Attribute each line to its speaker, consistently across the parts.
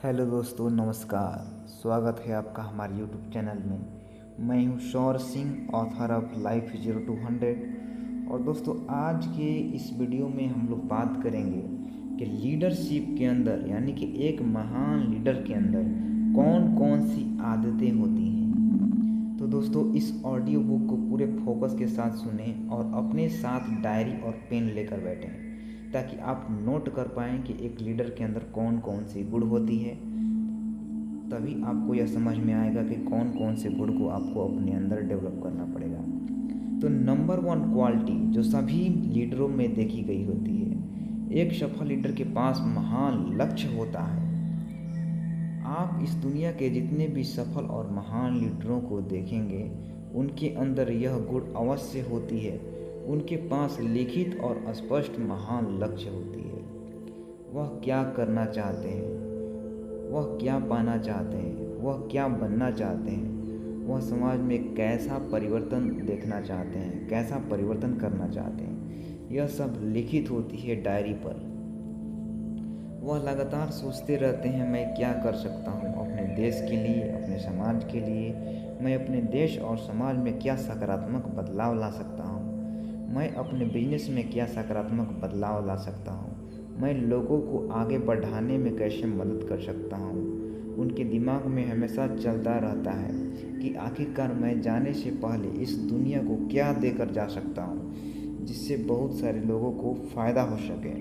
Speaker 1: Hello दोस्तों, नमस्कार। स्वागत है आपका हमारे यूट्यूब चैनल में। मैं हूं Shaur Singh, author of life 0 to 100। और दोस्तों, आज के इस वीडियो में हम लोग बात करेंगे कि लीडरशिप के अंदर यानी कि एक महान लीडर के अंदर कौन कौन सी आदतें होती हैं। तो दोस्तों, इस ऑडियो बुक को पूरे फोकस के साथ सुनें और अपने साथ डायरी और पेन लेकर बैठें ताकि आप नोट कर पाएँ कि एक लीडर के अंदर कौन कौन सी गुण होती है। तभी आपको यह समझ में आएगा कि कौन कौन से गुण को आपको अपने अंदर डेवलप करना पड़ेगा। तो नंबर 1 क्वालिटी जो सभी लीडरों में देखी गई होती है, एक सफल लीडर के पास महान लक्ष्य होता है। आप इस दुनिया के जितने भी सफल और महान लीडरों को देखेंगे, उनके अंदर यह गुण अवश्य होती है। उनके पास लिखित और स्पष्ट महान लक्ष्य होती है। वह क्या करना चाहते हैं, वह क्या पाना चाहते हैं, वह क्या बनना चाहते हैं, वह समाज में कैसा परिवर्तन देखना चाहते हैं, कैसा परिवर्तन करना चाहते हैं। यह सब लिखित होती है डायरी पर। वह लगातार सोचते रहते हैं, मैं क्या कर सकता हूँ अपने देश के लिए, अपने समाज के लिए। मैं अपने देश और समाज में क्या सकारात्मक बदलाव ला सकता हूँ। मैं अपने बिजनेस में क्या सकारात्मक बदलाव ला सकता हूँ। मैं लोगों को आगे बढ़ाने में कैसे मदद कर सकता हूँ। उनके दिमाग में हमेशा चलता रहता है कि आखिरकार मैं जाने से पहले इस दुनिया को क्या देकर जा सकता हूँ जिससे बहुत सारे लोगों को फ़ायदा हो सके।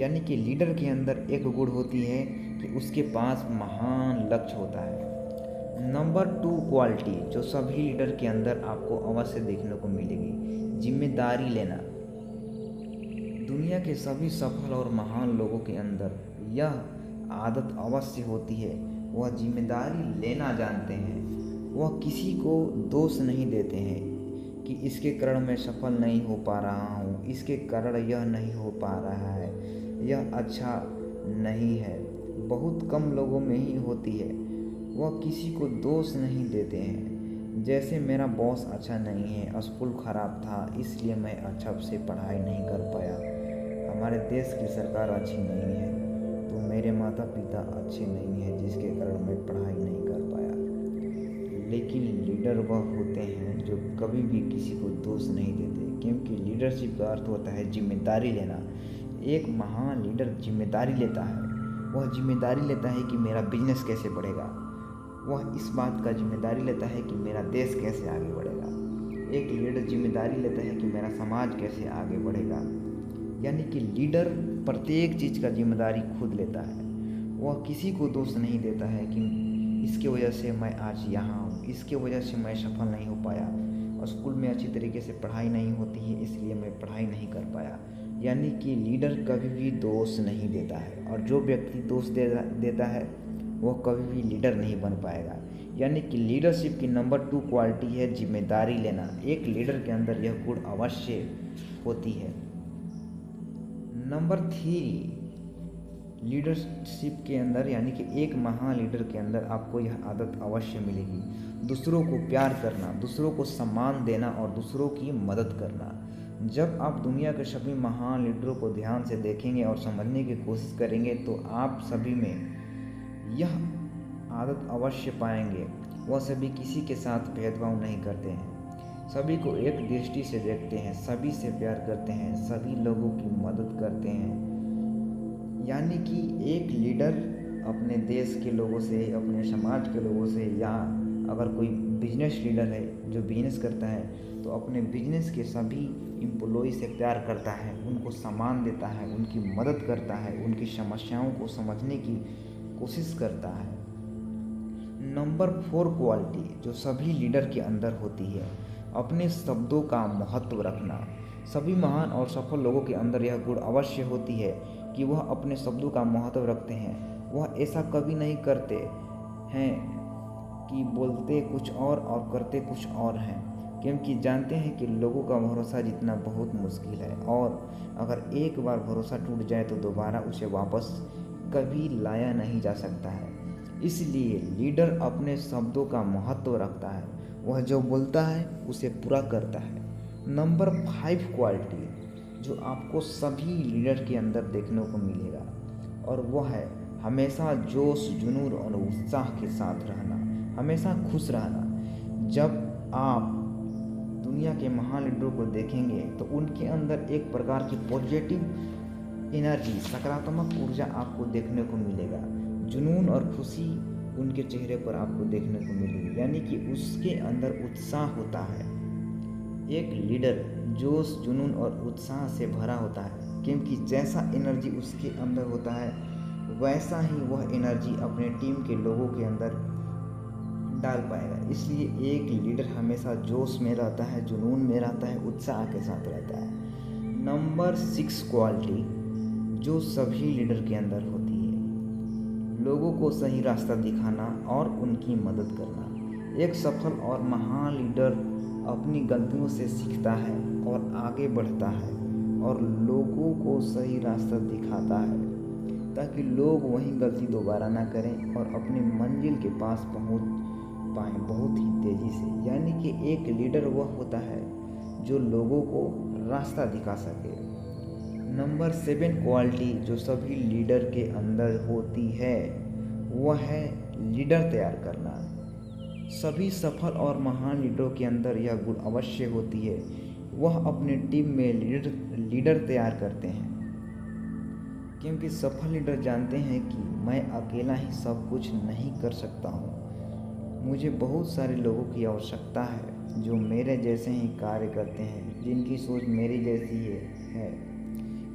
Speaker 1: यानी कि लीडर के अंदर एक गुण होती है कि उसके पास महान लक्ष्य होता है। नंबर 2 क्वालिटी जो सभी लीडर के अंदर आपको अवश्य देखने को मिलेगी, जिम्मेदारी लेना। दुनिया के सभी सफल और महान लोगों के अंदर यह आदत अवश्य होती है। वह जिम्मेदारी लेना जानते हैं। वह किसी को दोष नहीं देते हैं कि इसके कारण मैं सफल नहीं हो पा रहा हूँ, इसके कारण यह नहीं हो पा रहा है, यह अच्छा नहीं है। बहुत कम लोगों में ही होती है। वह किसी को दोष नहीं देते हैं। जैसे मेरा बॉस अच्छा नहीं है, स्कूल ख़राब था इसलिए मैं अच्छा से पढ़ाई नहीं कर पाया, हमारे देश की सरकार अच्छी नहीं है, तो मेरे माता पिता अच्छे नहीं हैं जिसके कारण मैं पढ़ाई नहीं कर पाया। लेकिन लीडर वह होते हैं जो कभी भी किसी को दोष नहीं देते, क्योंकि लीडरशिप का अर्थ होता है जिम्मेदारी लेना। एक महान लीडर जिम्मेदारी लेता है। वह जिम्मेदारी लेता है कि मेरा बिजनेस कैसे बढ़ेगा। वह इस बात का जिम्मेदारी लेता है कि मेरा देश कैसे आगे बढ़ेगा। एक लीडर जिम्मेदारी लेता है कि मेरा समाज कैसे आगे बढ़ेगा। यानी कि लीडर प्रत्येक चीज़ का जिम्मेदारी खुद लेता है। वह किसी को दोष नहीं देता है कि इसके वजह से मैं आज यहाँ हूँ, इसके वजह से मैं सफल नहीं हो पाया, और स्कूल में अच्छी तरीके से पढ़ाई नहीं होती है इसलिए मैं पढ़ाई नहीं कर पाया। यानी कि लीडर कभी भी दोष नहीं देता है, और जो व्यक्ति दोष देता है वह कभी भी लीडर नहीं बन पाएगा। यानी कि लीडरशिप की नंबर 2 क्वालिटी है जिम्मेदारी लेना। एक लीडर के अंदर यह गुण अवश्य होती है। नंबर 3 लीडरशिप के अंदर यानी कि एक महान लीडर के अंदर आपको यह आदत अवश्य मिलेगी, दूसरों को प्यार करना, दूसरों को सम्मान देना और दूसरों की मदद करना। जब आप दुनिया के सभी महान लीडरों को ध्यान से देखेंगे और समझने की कोशिश करेंगे तो आप सभी में यह आदत अवश्य पाएंगे। वह सभी किसी के साथ भेदभाव नहीं करते हैं, सभी को एक दृष्टि से देखते हैं, सभी से प्यार करते हैं, सभी लोगों की मदद करते हैं। यानी कि एक लीडर अपने देश के लोगों से, अपने समाज के लोगों से, या अगर कोई बिजनेस लीडर है जो बिजनेस करता है तो अपने बिजनेस के सभी एम्प्लॉय से प्यार करता है, उनको सम्मान देता है, उनकी मदद करता है, उनकी समस्याओं को समझने की कोशिश करता है। नंबर 4 क्वालिटी जो सभी लीडर के अंदर होती है, अपने शब्दों का महत्व रखना। सभी महान और सफल लोगों के अंदर यह गुण अवश्य होती है कि वह अपने शब्दों का महत्व रखते हैं। वह ऐसा कभी नहीं करते हैं कि बोलते कुछ और करते कुछ और हैं, क्योंकि जानते हैं कि लोगों का भरोसा जीतना बहुत मुश्किल है, और अगर एक बार भरोसा टूट जाए तो दोबारा उसे वापस कभी लाया नहीं जा सकता है। इसलिए लीडर अपने शब्दों का महत्व रखता है। वह जो बोलता है उसे पूरा करता है। नंबर 5 क्वालिटी जो आपको सभी लीडर के अंदर देखने को मिलेगा, और वह है हमेशा जोश, जुनून और उत्साह के साथ रहना, हमेशा खुश रहना। जब आप दुनिया के महान लीडरों को देखेंगे तो उनके अंदर एक प्रकार की पॉजिटिव एनर्जी, सकारात्मक ऊर्जा आपको देखने को मिलेगा। जुनून और खुशी उनके चेहरे पर आपको देखने को मिलेगी, यानी कि उसके अंदर उत्साह होता है। एक लीडर जोश, जुनून और उत्साह से भरा होता है, क्योंकि जैसा एनर्जी उसके अंदर होता है वैसा ही वह एनर्जी अपने टीम के लोगों के अंदर डाल पाएगा। इसलिए एक लीडर हमेशा जोश में रहता है, जुनून में रहता है, उत्साह के साथ रहता है। नंबर 6 क्वालिटी जो सभी लीडर के अंदर होती है, लोगों को सही रास्ता दिखाना और उनकी मदद करना। एक सफल और महान लीडर अपनी गलतियों से सीखता है और आगे बढ़ता है और लोगों को सही रास्ता दिखाता है ताकि लोग वही गलती दोबारा ना करें और अपनी मंजिल के पास पहुंच पाएँ बहुत ही तेज़ी से। यानी कि एक लीडर वह होता है जो लोगों को रास्ता दिखा सके। नंबर 7 क्वालिटी जो सभी लीडर के अंदर होती है वह है लीडर तैयार करना। सभी सफल और महान लीडरों के अंदर यह गुण अवश्य होती है, वह अपने टीम में लीडर तैयार करते हैं, क्योंकि सफल लीडर जानते हैं कि मैं अकेला ही सब कुछ नहीं कर सकता हूँ, मुझे बहुत सारे लोगों की आवश्यकता है जो मेरे जैसे ही कार्य करते हैं, जिनकी सोच मेरी जैसी है।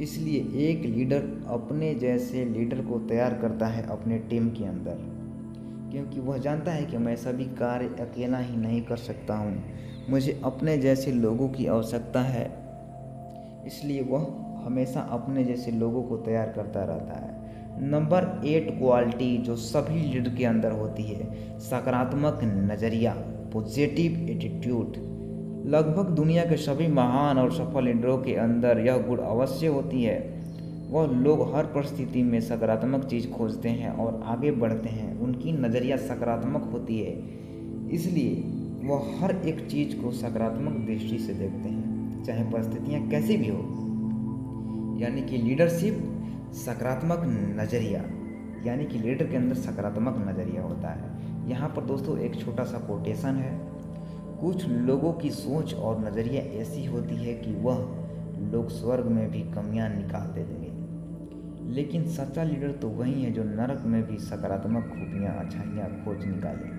Speaker 1: इसलिए एक लीडर अपने जैसे लीडर को तैयार करता है अपने टीम के अंदर, क्योंकि वह जानता है कि मैं सभी कार्य अकेला ही नहीं कर सकता हूँ, मुझे अपने जैसे लोगों की आवश्यकता है। इसलिए वह हमेशा अपने जैसे लोगों को तैयार करता रहता है। नंबर 8 क्वालिटी जो सभी लीडर के अंदर होती है, सकारात्मक नज़रिया, पॉजिटिव एटीट्यूड। लगभग दुनिया के सभी महान और सफल लीडरों के अंदर यह गुण अवश्य होती है। वह लोग हर परिस्थिति में सकारात्मक चीज़ खोजते हैं और आगे बढ़ते हैं, उनकी नज़रिया सकारात्मक होती है, इसलिए वह हर एक चीज़ को सकारात्मक दृष्टि से देखते हैं, चाहे परिस्थितियाँ कैसी भी हो। यानी कि लीडरशिप, सकारात्मक नज़रिया, यानी कि लीडर के अंदर सकारात्मक नज़रिया होता है। यहाँ पर दोस्तों एक छोटा सा कोटेशन है। कुछ लोगों की सोच और नज़रिया ऐसी होती है कि वह लोग स्वर्ग में भी कमियां निकाल दे देंगे, लेकिन सच्चा लीडर तो वही है जो नरक में भी सकारात्मक खूबियाँ, अच्छाइयाँ खोज निकाले।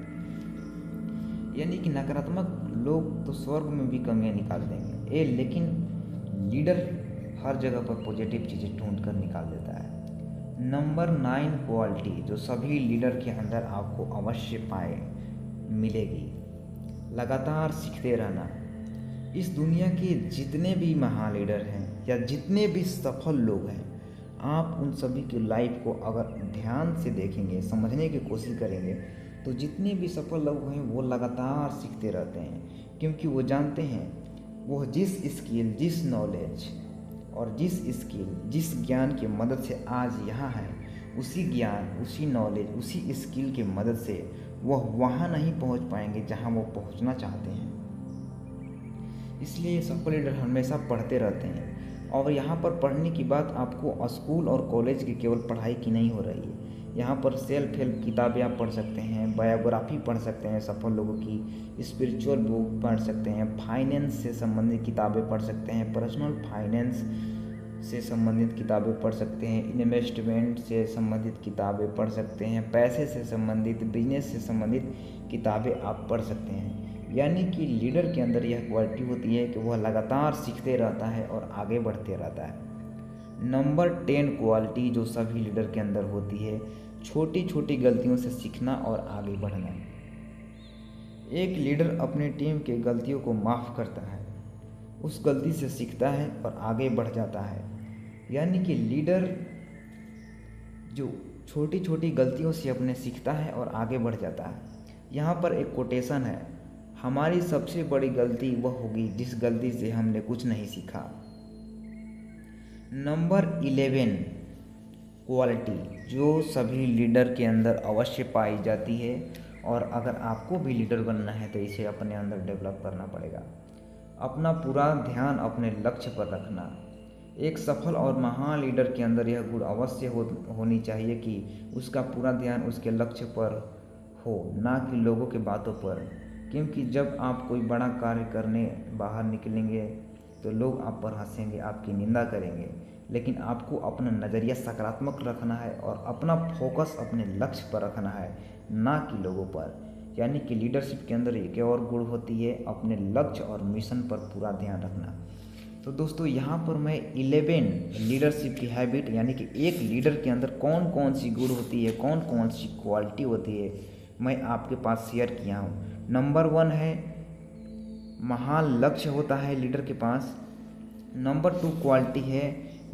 Speaker 1: यानी कि नकारात्मक लोग तो स्वर्ग में भी कमियां निकाल देंगे, लेकिन लीडर हर जगह पर पॉजिटिव चीज़ें ढूंढ कर निकाल देता है। नंबर 9 क्वालिटी जो सभी लीडर के अंदर आपको अवश्य पाए मिलेगी, लगातार सीखते रहना। इस दुनिया के जितने भी महान लीडर हैं या जितने भी सफल लोग हैं, आप उन सभी की लाइफ को अगर ध्यान से देखेंगे, समझने की कोशिश करेंगे, तो जितने भी सफल लोग हैं वो लगातार सीखते रहते हैं, क्योंकि वो जानते हैं वो जिस स्किल, जिस नॉलेज और जिस ज्ञान की मदद से आज यहाँ है, उसी ज्ञान, उसी नॉलेज, उसी स्किल की मदद से वह वहाँ नहीं पहुँच पाएंगे जहाँ वो पहुँचना चाहते हैं। इसलिए सफल लीडर हमेशा पढ़ते रहते हैं। और यहाँ पर पढ़ने की बात आपको स्कूल और कॉलेज की केवल पढ़ाई की नहीं हो रही है। यहाँ पर सेल्फ हेल्प किताबें आप पढ़ सकते हैं, बायोग्राफी पढ़ सकते हैं सफल लोगों की, स्पिरिचुअल बुक पढ़ सकते हैं, फाइनेंस से संबंधित किताबें पढ़ सकते हैं, पर्सनल फाइनेंस से संबंधित किताबें पढ़ सकते हैं, इन्वेस्टमेंट से संबंधित किताबें पढ़ सकते हैं, पैसे से संबंधित, बिजनेस से संबंधित किताबें आप पढ़ सकते हैं। यानी कि लीडर के अंदर यह क्वालिटी होती है कि वह लगातार सीखते रहता है और आगे बढ़ते रहता है। नंबर 10 क्वालिटी जो सभी लीडर के अंदर होती है, छोटी छोटी गलतियों से सीखना और आगे बढ़ना। एक लीडर अपनी टीम के गलतियों को माफ़ करता है, उस गलती से सीखता है और आगे बढ़ जाता है। यानी कि लीडर जो छोटी छोटी गलतियों से अपने सीखता है और आगे बढ़ जाता है। यहाँ पर एक कोटेशन है, हमारी सबसे बड़ी गलती वह होगी जिस गलती से हमने कुछ नहीं सीखा। नंबर 11 क्वालिटी जो सभी लीडर के अंदर अवश्य पाई जाती है, और अगर आपको भी लीडर बनना है तो इसे अपने अंदर डेवलप करना पड़ेगा। अपना पूरा ध्यान अपने लक्ष्य पर रखना। एक सफल और महान लीडर के अंदर यह गुण अवश्य होनी चाहिए कि उसका पूरा ध्यान उसके लक्ष्य पर हो, ना कि लोगों के बातों पर। क्योंकि जब आप कोई बड़ा कार्य करने बाहर निकलेंगे तो लोग आप पर हंसेंगे, आपकी निंदा करेंगे, लेकिन आपको अपना नज़रिया सकारात्मक रखना है और अपना फोकस अपने लक्ष्य पर रखना है, ना कि लोगों पर। यानी कि लीडरशिप के अंदर एक और गुण होती है अपने लक्ष्य और मिशन पर पूरा ध्यान रखना। तो दोस्तों यहाँ पर मैं 11 लीडरशिप की हैबिट, यानी कि एक लीडर के अंदर कौन कौन सी गुण होती है, कौन कौन सी क्वालिटी होती है, मैं आपके पास शेयर किया हूँ। नंबर 1 है महान लक्ष्य होता है लीडर के पास। नंबर 2 क्वालिटी है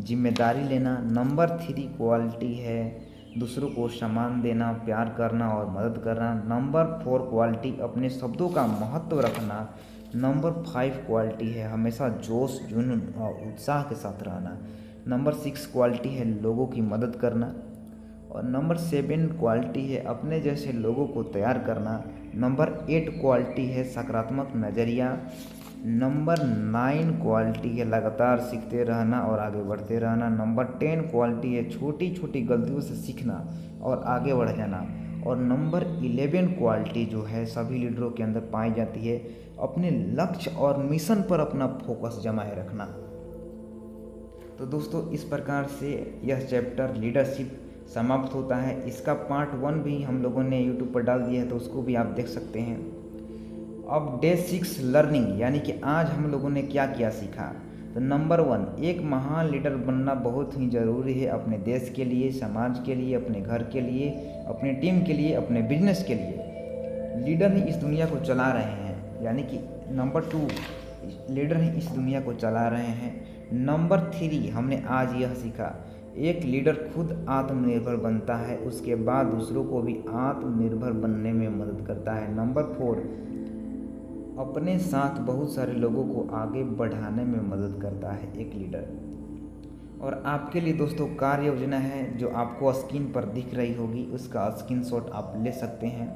Speaker 1: जिम्मेदारी लेना। नंबर 3 क्वालिटी है दूसरों को सम्मान देना, प्यार करना और मदद करना। नंबर 4 क्वालिटी अपने शब्दों का महत्व रखना। नंबर 5 क्वालिटी है हमेशा जोश, जुनून और उत्साह के साथ रहना। नंबर 6 क्वालिटी है लोगों की मदद करना। और नंबर 7 क्वालिटी है अपने जैसे लोगों को तैयार करना। नंबर 8 क्वालिटी है सकारात्मक नज़रिया। नंबर 9 क्वालिटी है लगातार सीखते रहना और आगे बढ़ते रहना। नंबर 10 क्वालिटी है छोटी छोटी गलतियों से सीखना और आगे बढ़ जाना। और नंबर 11 क्वालिटी जो है सभी लीडरों के अंदर पाई जाती है अपने लक्ष्य और मिशन पर अपना फोकस जमाए रखना। तो दोस्तों इस प्रकार से यह चैप्टर लीडरशिप समाप्त होता है। इसका पार्ट 1 भी हम लोगों ने यूट्यूब पर डाल दिया है, तो उसको भी आप देख सकते हैं। अब डे 6 लर्निंग, यानी कि आज हम लोगों ने क्या क्या सीखा। तो नंबर 1, एक महान लीडर बनना बहुत ही ज़रूरी है अपने देश के लिए, समाज के लिए, अपने घर के लिए, अपनी टीम के लिए, अपने बिजनेस के लिए। लीडर ही इस दुनिया को चला रहे हैं, यानी कि नंबर 2 लीडर ही इस दुनिया को चला रहे हैं। नंबर 3 हमने आज यह सीखा, एक लीडर खुद आत्मनिर्भर बनता है, उसके बाद दूसरों को भी आत्मनिर्भर बनने में मदद करता है। नंबर 4 अपने साथ बहुत सारे लोगों को आगे बढ़ाने में मदद करता है एक लीडर। और आपके लिए दोस्तों कार्य योजना है जो आपको स्क्रीन पर दिख रही होगी, उसका स्क्रीनशॉट आप ले सकते हैं।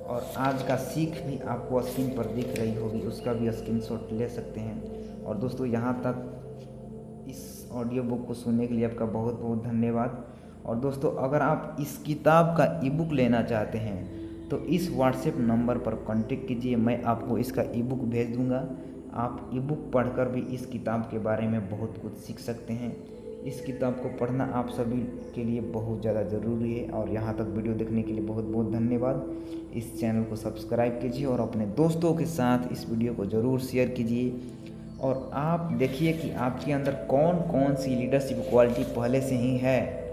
Speaker 1: और आज का सीख भी आपको स्क्रीन पर दिख रही होगी, उसका भी स्क्रीनशॉट ले सकते हैं। और दोस्तों यहाँ तक इस ऑडियो बुक को सुनने के लिए आपका बहुत बहुत धन्यवाद। और दोस्तों अगर आप इस किताब का ईबुक लेना चाहते हैं तो इस व्हाट्सएप नंबर पर कांटेक्ट कीजिए, मैं आपको इसका ईबुक भेज दूंगा। आप ईबुक पढ़कर भी इस किताब के बारे में बहुत कुछ सीख सकते हैं। इस किताब को पढ़ना आप सभी के लिए बहुत ज़्यादा ज़रूरी है। और यहाँ तक वीडियो देखने के लिए बहुत बहुत धन्यवाद। इस चैनल को सब्सक्राइब कीजिए और अपने दोस्तों के साथ इस वीडियो को ज़रूर शेयर कीजिए। और आप देखिए कि आपके अंदर कौन कौन सी लीडरशिप क्वालिटी पहले से ही है,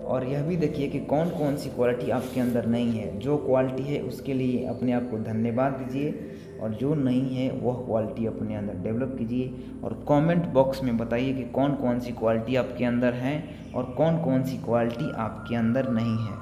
Speaker 1: और यह भी देखिए कि कौन कौन सी क्वालिटी आपके अंदर नहीं है। जो क्वालिटी है उसके लिए अपने आप को धन्यवाद दीजिए, और जो नहीं है वह क्वालिटी अपने अंदर डेवलप कीजिए। और कमेंट बॉक्स में बताइए कि कौन कौन सी क्वालिटी आपके अंदर है और कौन कौन सी क्वालिटी आपके अंदर नहीं है।